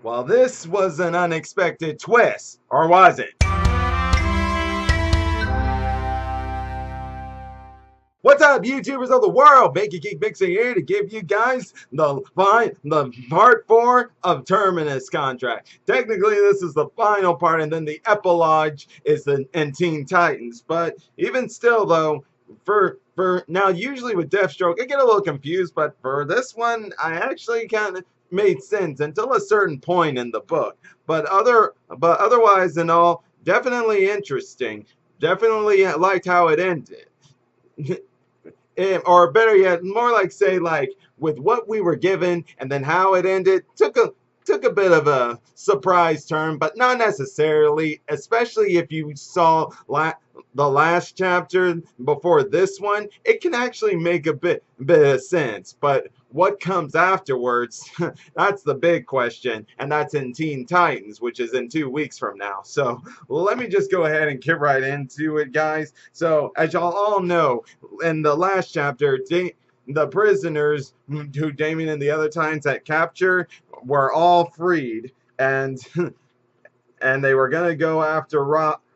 Well, this was an unexpected twist, or was it? What's up, YouTubers of the world? Bakey Geek Mixer here to give you guys the part 4 of Terminus contract. Technically, this is the final part, and then the epilogue is in Teen Titans. But even still, though, for now, usually with Deathstroke, I get a little confused. But for this one, I actually kind of made sense until a certain point in the book. But otherwise, and all, definitely interesting. Definitely liked how it ended. Or better yet, more like say like with what we were given and then how it ended took a bit of a surprise turn, but not necessarily, especially if you saw the last chapter before this one. It can actually make a bit of sense, but what comes afterwards, that's the big question, and that's in Teen Titans, which is in 2 weeks from now. So let me just go ahead and get right into it, guys. So as y'all all know, in the last chapter, the prisoners who Damien and the other Titans had captured were all freed, and and they were gonna go after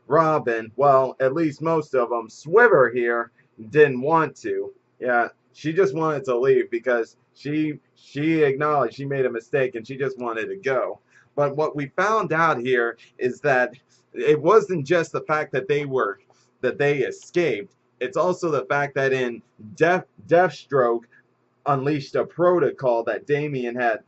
Robin. Well, at least most of them. Swiver here didn't want to. Yeah, she just wanted to leave because she acknowledged she made a mistake and she just wanted to go. But what we found out here is that it wasn't just the fact that they escaped. It's also the fact that in Deathstroke unleashed a protocol that Damien had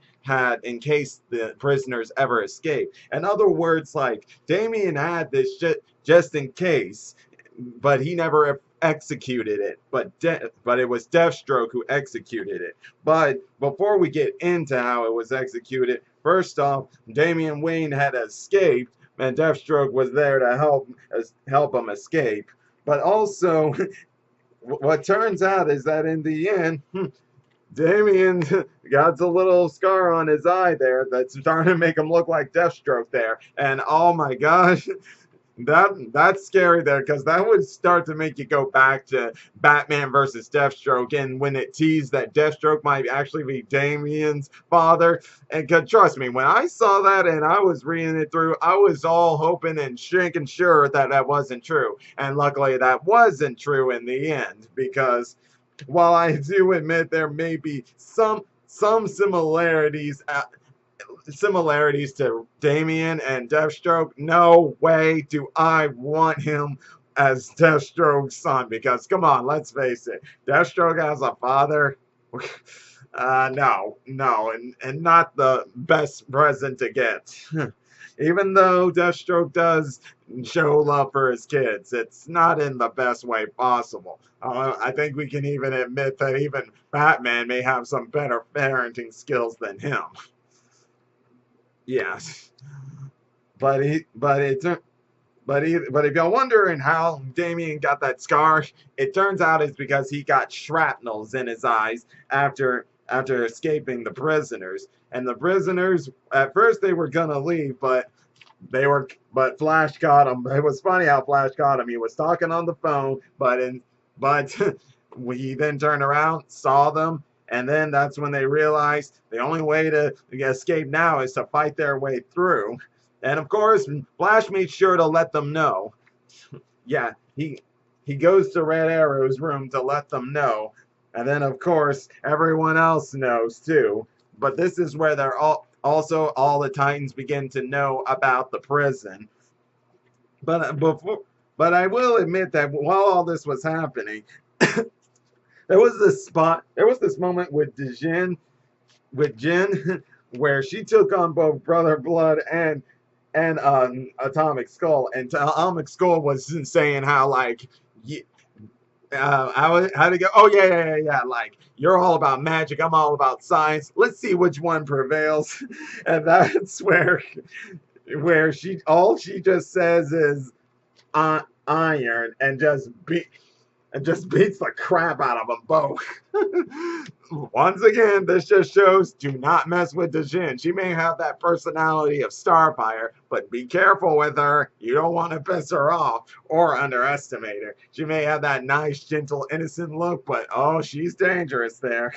in case the prisoners ever escape. In other words, like Damien had this just in case, but he never executed it. But it was Deathstroke who executed it. But before we get into how it was executed, first off, Damian Wayne had escaped, and Deathstroke was there to help him escape. But also, what turns out is that in the end, Damien got a little scar on his eye there that's starting to make him look like Deathstroke there. And oh my gosh, that's scary there, because that would start to make you go back to Batman versus Deathstroke, and when it teased that Deathstroke might actually be Damien's father. And trust me, when I saw that and I was reading it through, I was all hoping and making sure that that wasn't true. And luckily that wasn't true in the end, because while I do admit there may be some similarities to Damien and Deathstroke, no way do I want him as Deathstroke's son, because come on, let's face it, Deathstroke has a father. No, and not the best present to get. Even though Deathstroke does show love for his kids, it's not in the best way possible. I think we can even admit that even Batman may have some better parenting skills than him. Yes, but if you're wondering how Damien got that scar, it turns out it's because he got shrapnels in his eyes after escaping the prisoners. And the prisoners, at first they were gonna leave, but Flash caught him. It was funny how Flash caught him. He was talking on the phone, but he then turned around, saw them, and then that's when they realized the only way to escape now is to fight their way through. And of course, Flash made sure to let them know. Yeah, he goes to Red Arrow's room to let them know. And then, of course, everyone else knows too. But this is where they're also all the Titans begin to know about the prison. But I will admit that while all this was happening, there was this moment with Jen, where she took on both Brother Blood and Atomic Skull, and Atomic Skull was saying how like how to go. Oh yeah. Like, you're all about magic, I'm all about science. Let's see which one prevails. And that's where she just says is iron, and just beats the crap out of them both. Once again, this just shows, do not mess with Dejin. She may have that personality of Starfire, but be careful with her. You don't want to piss her off or underestimate her. She may have that nice, gentle, innocent look, but oh, she's dangerous there.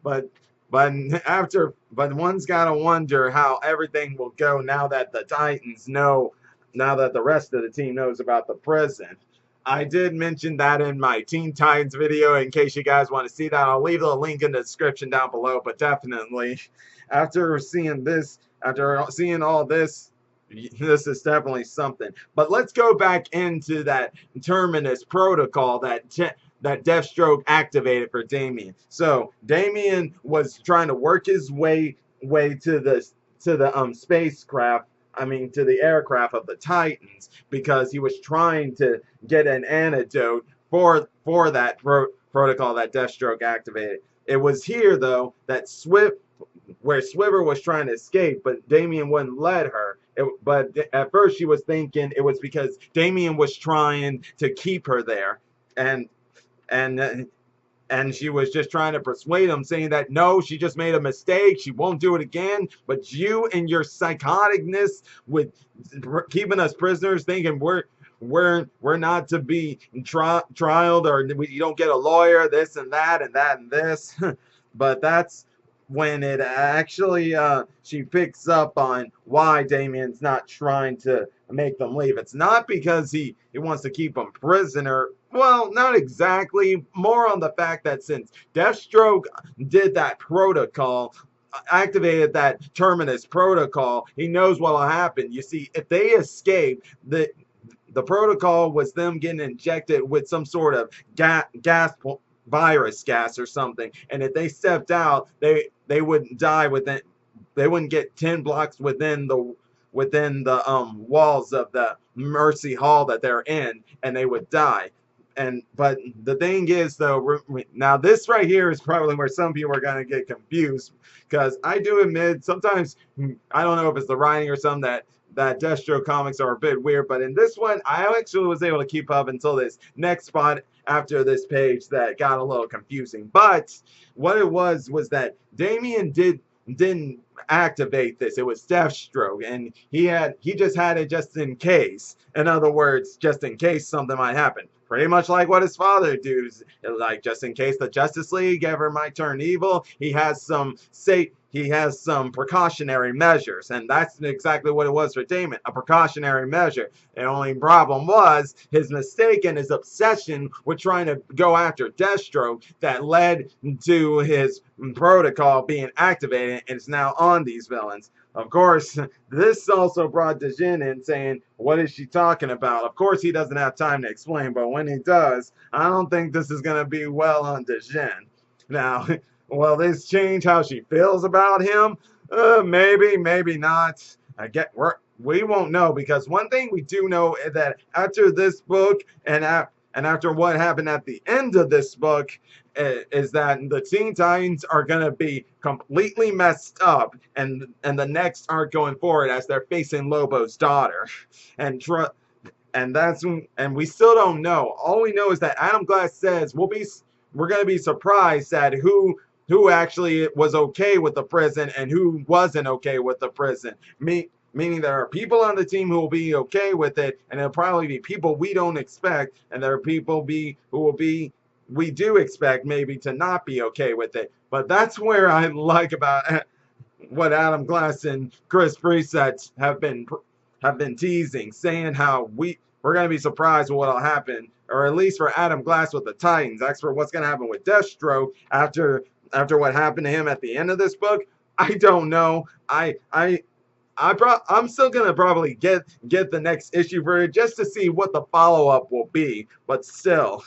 but but one's gotta wonder how everything will go now that the Titans know, now that the rest of the team knows about the prison. I did mention that in my Teen Titans video. In case you guys want to see that, I'll leave the link in the description down below. But definitely, after seeing this, after seeing all this, this is definitely something. But let's go back into that Terminus protocol that Deathstroke activated for Damian. So Damian was trying to work his way to the spacecraft. I mean, to the aircraft of the Titans, because he was trying to get an antidote for that protocol that Deathstroke activated. It was here though that where Swiver was trying to escape, but Damian wouldn't let her. But at first she was thinking it was because Damian was trying to keep her there, and and and she was just trying to persuade him, saying that no, she just made a mistake, she won't do it again. But you and your psychoticness with keeping us prisoners, thinking we're not to be trialed, or you don't get a lawyer, this and that and that and this. But that's when it actually she picks up on why Damian's not trying to make them leave. It's not because he wants to keep them prisoner. Well, not exactly. More on the fact that since Deathstroke did that protocol, activated that Terminus protocol, he knows what will happen. You see, if they escape, the protocol was them getting injected with some sort of gas virus gas or something, and if they stepped out, they wouldn't die within, they wouldn't get 10 blocks within the walls of the Mercy Hall that they're in, and they would die. But the thing is though, now this right here is probably where some people are gonna get confused, because I do admit sometimes, I don't know if it's the writing or something, that Deathstroke comics are a bit weird, but in this one I actually was able to keep up until this next spot after this page that got a little confusing. But what it was that Damian didn't activate this. It was Deathstroke, and he just had it just in case. In other words, just in case something might happen. Pretty much like what his father does, like just in case the Justice League ever might turn evil, he has some precautionary measures, and that's exactly what it was for Damon, a precautionary measure. The only problem was his mistake and his obsession with trying to go after Deathstroke that led to his protocol being activated, and it's now on these villains. Of course, this also brought Dejin in, saying, what is she talking about? Of course, he doesn't have time to explain, but when he does, I don't think this is going to be well on Dejin. Now, will this change how she feels about him? Maybe, maybe not. We won't know, because one thing we do know is that after this book and after what happened at the end of this book, is that the Teen Titans are going to be completely messed up, and the next arc going forward as they're facing Lobo's daughter, and that's when, and we still don't know. All we know is that Adam Glass says we're going to be surprised at who actually was okay with the prison and who wasn't okay with the prison. Meaning there are people on the team who will be okay with it, and there'll probably be people we don't expect, and there are people we do expect maybe to not be okay with it. But that's where I like about what Adam Glass and Chris Preset have been teasing, saying how we're going to be surprised with what'll happen, or at least for Adam Glass with the Titans. That's for what's going to happen with Deathstroke after what happened to him at the end of this book. I don't know. I'm still gonna probably get the next issue for it just to see what the follow-up will be. But still,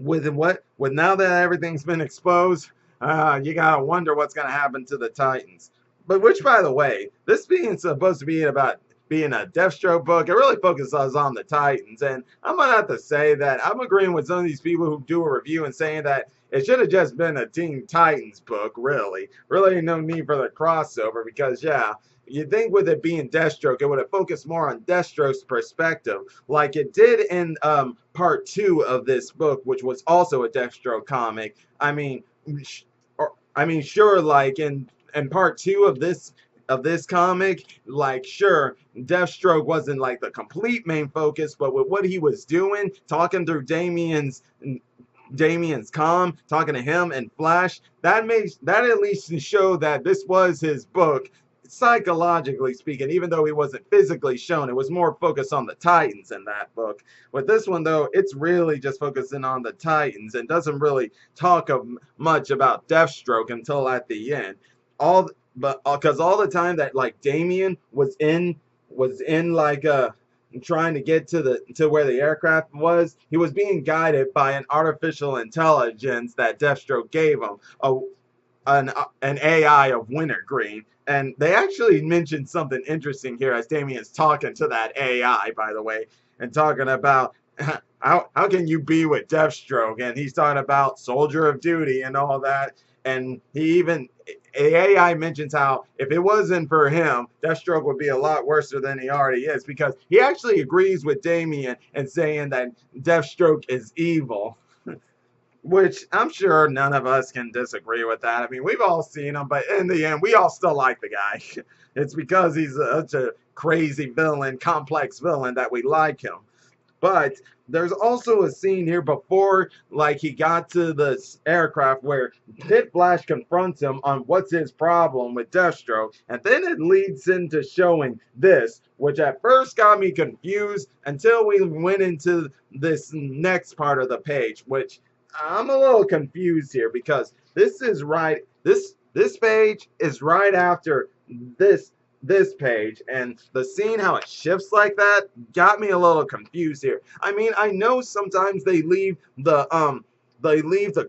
with now that everything's been exposed, you gotta wonder what's gonna happen to the Titans. But which, by the way, this being supposed to be about being a Deathstroke book, it really focuses on the Titans, and I'm gonna have to say that I'm agreeing with some of these people who do a review and saying that it should have just been a Teen Titans book, really no need for the crossover, because yeah, you'd think with it being Deathstroke, it would have focused more on Deathstroke's perspective, like it did in part 2 of this book, which was also a Deathstroke comic. I mean, sure, like in part 2 of this comic, like sure, Deathstroke wasn't like the complete main focus, but with what he was doing, talking through Damien's calm, talking to him and Flash, that at least show that this was his book. Psychologically speaking, even though he wasn't physically shown, it was more focused on the Titans in that book. With this one, though, it's really just focusing on the Titans and doesn't really talk much about Deathstroke until at the end. Because all the time that like Damien was in like trying to get to where the aircraft was, he was being guided by an artificial intelligence that Deathstroke gave him, an AI of Wintergreen. And they actually mentioned something interesting here as Damien's talking to that AI, by the way, and talking about how can you be with Deathstroke, and he's talking about soldier of duty and all that. And he even AI mentions how if it wasn't for him, Deathstroke would be a lot worse than he already is, because he actually agrees with Damien and saying that Deathstroke is evil. Which I'm sure none of us can disagree with that. I mean, we've all seen him, but in the end, we all still like the guy. It's because he's such a crazy villain, complex villain, that we like him. But there's also a scene here before, like, he got to the aircraft where Pit Flash confronts him on what's his problem with Deathstroke, and then it leads into showing this, which at first got me confused until we went into this next part of the page, which I'm a little confused here, because this page is right after this page, and the scene how it shifts like that got me a little confused here. I mean, I know sometimes they leave the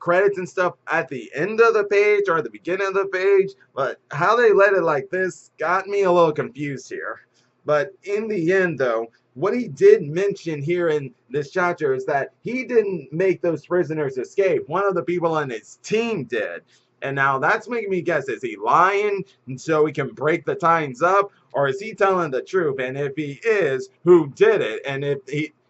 credits and stuff at the end of the page or at the beginning of the page, but how they let it like this got me a little confused here. But in the end, though, what he did mention here in this chapter is that he didn't make those prisoners escape. One of the people on his team did. And now that's making me guess, is he lying so he can break the Titans up? Or is he telling the truth? And if he is, who did it? And if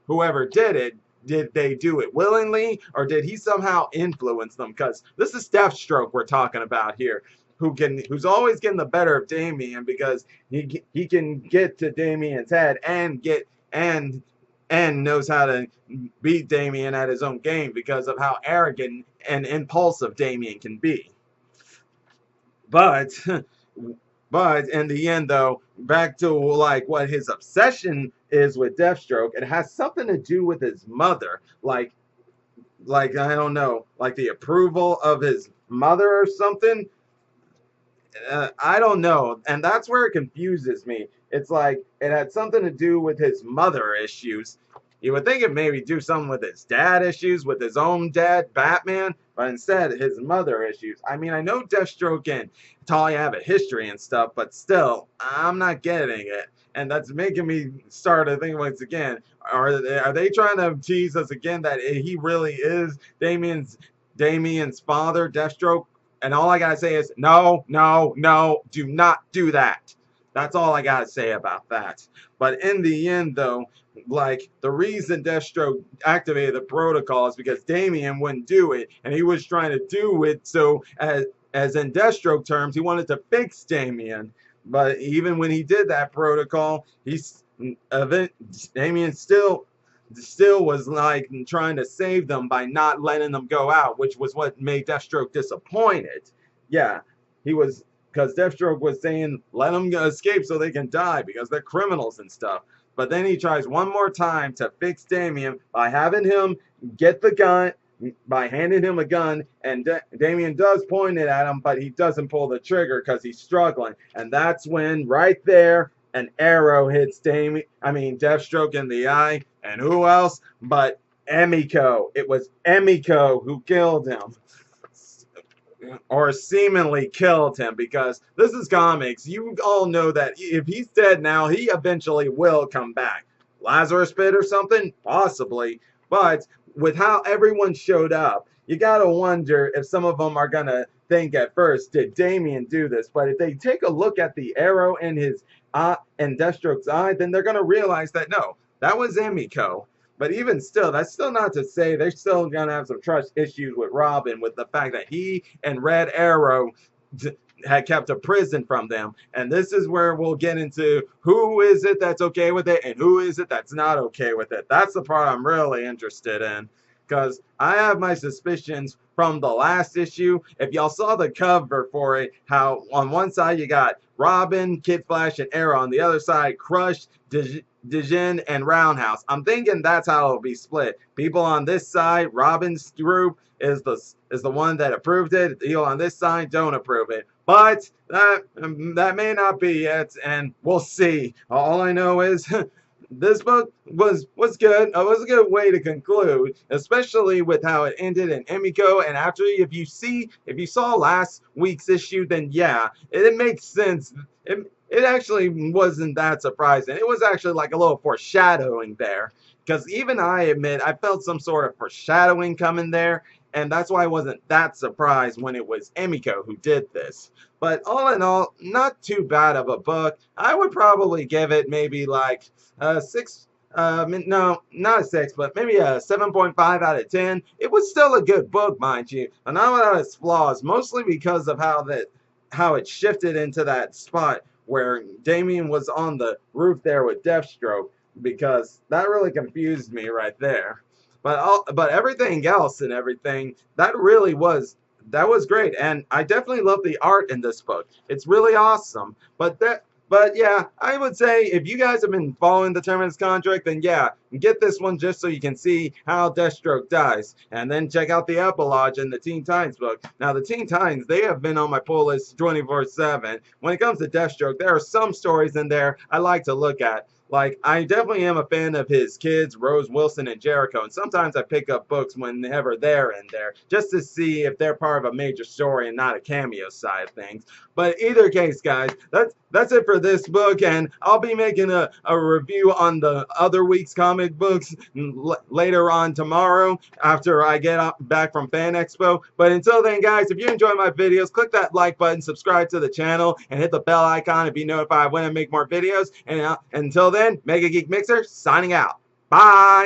whoever did it, did they do it willingly? Or did he somehow influence them? Because this is Deathstroke we're talking about here, who's always getting the better of Damien, because he can get to Damien's head and knows how to beat Damien at his own game because of how arrogant and impulsive Damien can be. But in the end, though, back to like what his obsession is with Deathstroke, it has something to do with his mother. Like I don't know, like the approval of his mother or something. I don't know, and that's where it confuses me. It's like it had something to do with his mother issues. You would think it maybe do something with his dad issues, with his own dad, Batman, but instead his mother issues. I mean, I know Deathstroke and Talia have a history and stuff, but still, I'm not getting it. And that's making me start to think once again, are they trying to tease us again that he really is Damien's father, Deathstroke? And all I gotta say is, no, do not do that. That's all I gotta say about that. But in the end, though, like, the reason Deathstroke activated the protocol is because Damien wouldn't do it, and he was trying to do it so, as in Deathstroke terms, he wanted to fix Damien. But even when he did that protocol, Damien still was like trying to save them by not letting them go out, which was what made Deathstroke disappointed. Yeah, because Deathstroke was saying let them escape so they can die because they're criminals and stuff. But then he tries one more time to fix Damien by having him get the gun, by handing him a gun, and Damien does point it at him, but he doesn't pull the trigger because he's struggling. And that's when, right there, an arrow hits Deathstroke in the eye. And who else but Emiko? It was Emiko who killed him. Or seemingly killed him, because this is comics. You all know that if he's dead now, he eventually will come back. Lazarus Pit or something? Possibly. But with how everyone showed up, you gotta wonder if some of them are gonna think at first, did Damien do this? But if they take a look at the arrow in his eye and Deathstroke's eye, then they're gonna realize that no, that was Emiko. But even still, that's still not to say they're still going to have some trust issues with Robin, with the fact that he and Red Arrow had kept a prison from them. And this is where we'll get into who is it that's okay with it and who is it that's not okay with it. That's the part I'm really interested in. because I have my suspicions from the last issue. If y'all saw the cover for it, how on one side you got Robin, Kid Flash, and Arrow. On the other side, Crush, Djinn, and Roundhouse. I'm thinking that's how it'll be split. People on this side, Robin's group is the one that approved it. People on this side don't approve it. But that may not be it, and we'll see. All I know is this book was good. It was a good way to conclude, especially with how it ended in Emiko. And after, if you saw last week's issue, then yeah, it makes sense. It actually wasn't that surprising. It was actually like a little foreshadowing there, because even I admit I felt some sort of foreshadowing coming there, and that's why I wasn't that surprised when it was Emiko who did this. But all in all, not too bad of a book. I would probably give it maybe like a 6. No, not a 6, but maybe a 7.5 out of 10. It was still a good book, mind you, and not without its flaws, mostly because of how it shifted into that spot where Damian was on the roof there with Deathstroke, because that really confused me right there. But everything else and everything, that was great, and I definitely love the art in this book. It's really awesome. But yeah, I would say if you guys have been following the Terminus contract, then yeah, get this one just so you can see how Deathstroke dies. And then check out the epilogue in the Teen Titans book. Now, the Teen Titans, they have been on my pull list 24/7. When it comes to Deathstroke, there are some stories in there I like to look at. Like, I definitely am a fan of his kids, Rose, Wilson, and Jericho, and sometimes I pick up books whenever they're in there, just to see if they're part of a major story and not a cameo side of things. But either case, guys, that's it for this book, and I'll be making a review on the other week's comic books later on tomorrow after I get back from Fan Expo. But until then, guys, if you enjoy my videos, click that like button, subscribe to the channel, and hit the bell icon to be notified when I make more videos. And until then, Mega Geek Mixer signing out. Bye!